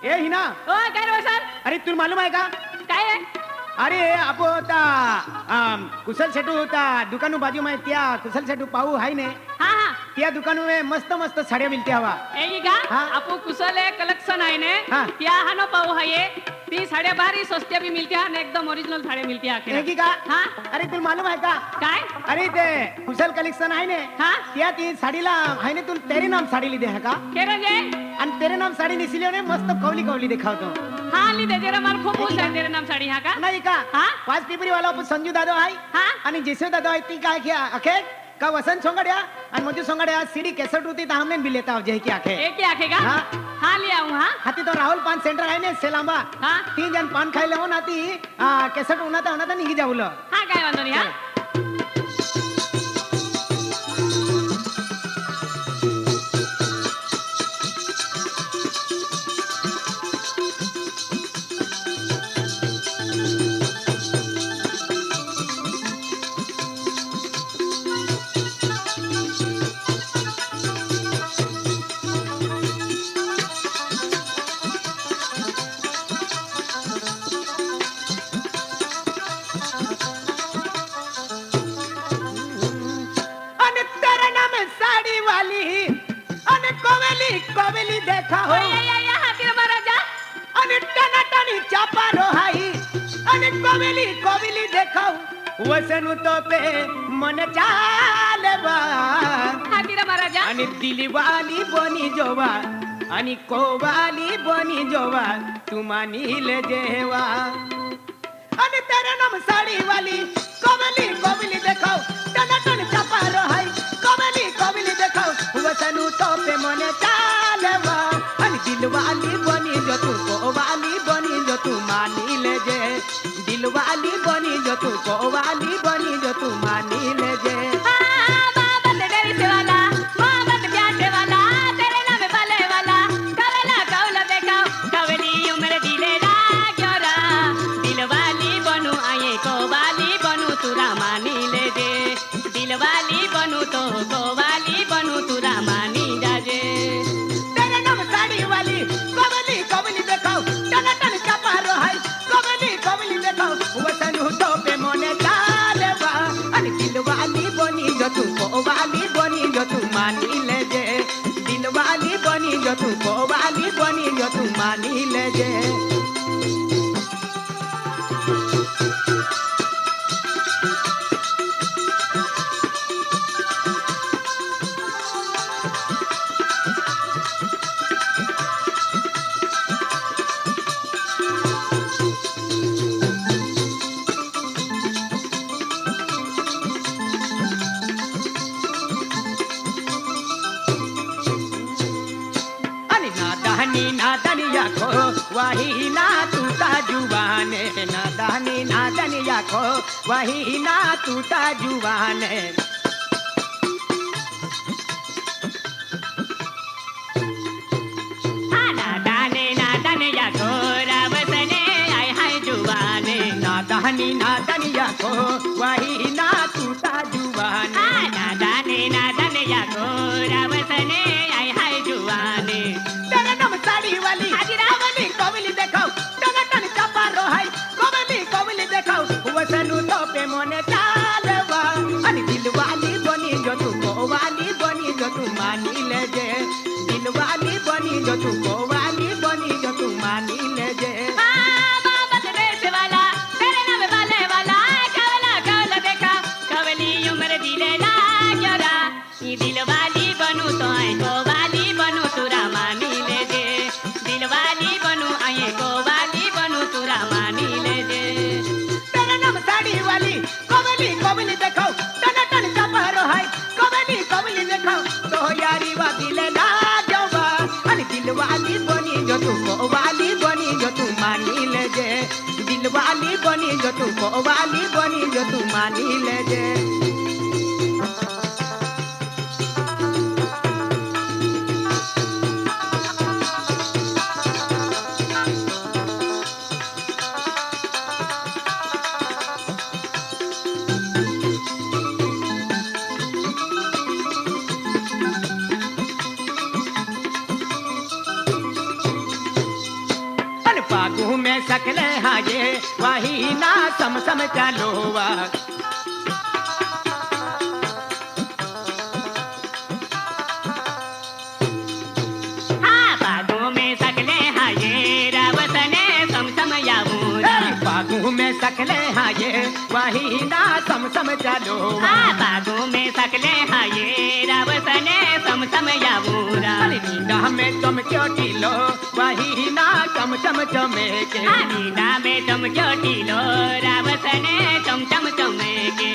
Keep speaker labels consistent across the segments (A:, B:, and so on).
A: ए हिना
B: ओ काय रे सर
A: अरे तुला मालूम आहे का
B: काय आहे
A: अरे आपो ता कुशल शेटू ता दुकानू बाजू में त्या कुशल शेटू पाऊ है ने
B: हा हा
A: त्या दुकानू में मस्त मस्त साड्या मिलते हवा
B: एगी का
A: हाँ।
B: आपको कुशल है कलेक्शन आहे ने
A: हाँ।
B: त्या हानो पाऊ है ये ती साड्या भारी सस्त्या भी मिलती है एकदम ओरिजिनल साड्या मिलती है आखिर
A: है का
B: हाँ
A: अरे तुला मालूम आहे का
B: काय
A: अरे ते कुशल कलेक्शन आहे ने
B: हाँ।
A: त्या ती साडीला आहे ने तुला तेरे नाम साडी लिदे है का
B: के रे
A: आणि तेरे नाम साडी निसली ने मस्त कवली कवली दिखावतो
B: हाँ ली दे जरा मार खूप पूछ है तेरे नाम साड़ी हाँ का
A: नाही का
B: हाँ।
A: 5 पिपरी वाला आपण संजू दादा आहे
B: हाँ।
A: आणि जेसू दादा आहे ती काय किया अखे का वसंत सोंगड्या आणि मंजू सोंगड्या सीडी केसट होती तर हमने भी लेता हो जे की आखे
B: एक ही आखेगा
A: हाँ।
B: हाँ ले आऊँ हाँ
A: हाती तो राहुल पान सेंटर आहे ने सेलांबा
B: हाँ।
A: 3 जण पान खायला हो ना ती केसट उन्हाता निघी जाऊलं
B: हाँ काय वांदो नहीं हाँ
A: आणि तेरे नाम साडी वाली आणि कोवेली कोवेली देखा हो
B: या हाथी महाराजा
A: आणि टनाटनी चापा रोहाई आणि कोवेली कोवेली देखा वसन तो पे मन चाले बा
B: हाथी महाराजा
A: आणि दिलवाली बनी जोवा आणि कोवाली बनी जोवा तुमानीले जेवा आणि तेरे नाम साडी वाली कोवली कोवली देखाओ टनाटन चापा रोहाई कोवली कोवली देखाओ वसनु तो पे मने चालेवा आणि दिलवाली बनी जो तू कोवाली बनी जो तू मानी ले जे दिलवाली बनी जो तू कोवाली बनी जो तू मानी ले जे
B: मोहब्बत डेरी से वाला मोहब्बत प्यार से वाला तेरे नाम वाले वाला कवला कौला देखाओ कवली उम्र दिले ला क्योरा दिलवाली बनू आए को वाली बनू तुरा मानी ले दे दिलवाली बनू तो को वाली बनू तुरा मानी जाजे
A: तेरे नाम साड़ी वाली कोवली कोवली देखाओ टनाटन चापा रोहाई कोवली देखाओ वसनु तो पे मने चालेवा आणि दिलवाली बनी जो तू कोवाली बनी जो तू मानी ले जे दिलवाली बनी जो तू कोवाली बनी जो तू मानी ले जे आणि नादानी याखो वाही ना तूता जुवाने नादानी याखो वाही ना तूता जुवाने
B: नादाने या घोरा बसने आय हाय जुवाने
A: नादानी याखो वाही ना तूता जुवाने
B: नादाने या घोरा बसने आय हाय जुवाने
A: तेरे नाम साड़ी वाली कोवली कोवली देखाओ टनाटन चापा रोहाई कोवली देखाओ वसनु तो पे मने चालेवा आणि दिलवाली बनी जो तू कोवाली बनी जो तू मानी ले जे दिलवाली बनी जो तू कोवाली बनी जो तू मानी ले जे
B: मोहब्बत देश वाला तेरे नाम वाले वाला कवला कवला देखा कवली उम्र दिले ला क्योरा ये दिलवाली बनू तो आए को वाली बनू तुरा मानी ले दे दिलवाली बनू आए को वाली बनू तुरा मानी ले दे
A: तेरे नाम साड़ी वाली कोवली देखाओ टनाटन चापा रोहाई कोवली देखाओ तो यारी वा दिले ना जावा आणि दिलवाली बनी जो तू कोवाली बनी जो तू मानी ले जे दिलवाली बनी जो तू कोवाली बनी जो तू मानी ले जे में सकले हाये वही ना सम चलोवा
B: हाँ बागों में सकले हाये रावसने समसम यावूरा
A: बागों में सकले हाये वही ना सम चलोवा
B: हाँ बागों में सकले हाये रावसने समसम यावूरा
A: नींदा में तुम क्यों ढीलो वही ना चम चमेके
B: नींदा में तुम क्यों ढीलो रावसने चम चमेके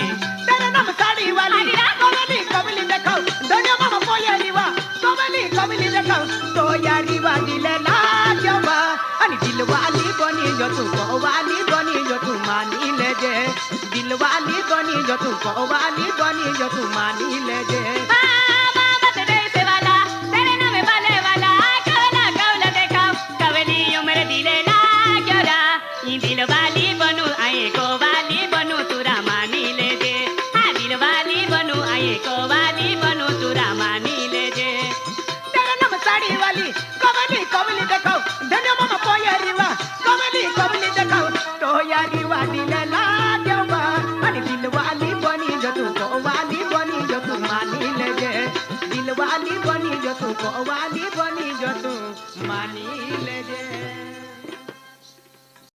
A: तेरे नाम साड़ी वाली कबली कबली देखो दुनिया में पोयरी वा कबली देखो तो यारी वाली ले लाजवा अनि दिल वाली बनी जो तू को वाली बनी जो तू मानी ले जे दिल वाली बनी जो तू को वाली बनी जो तू मानी ले जे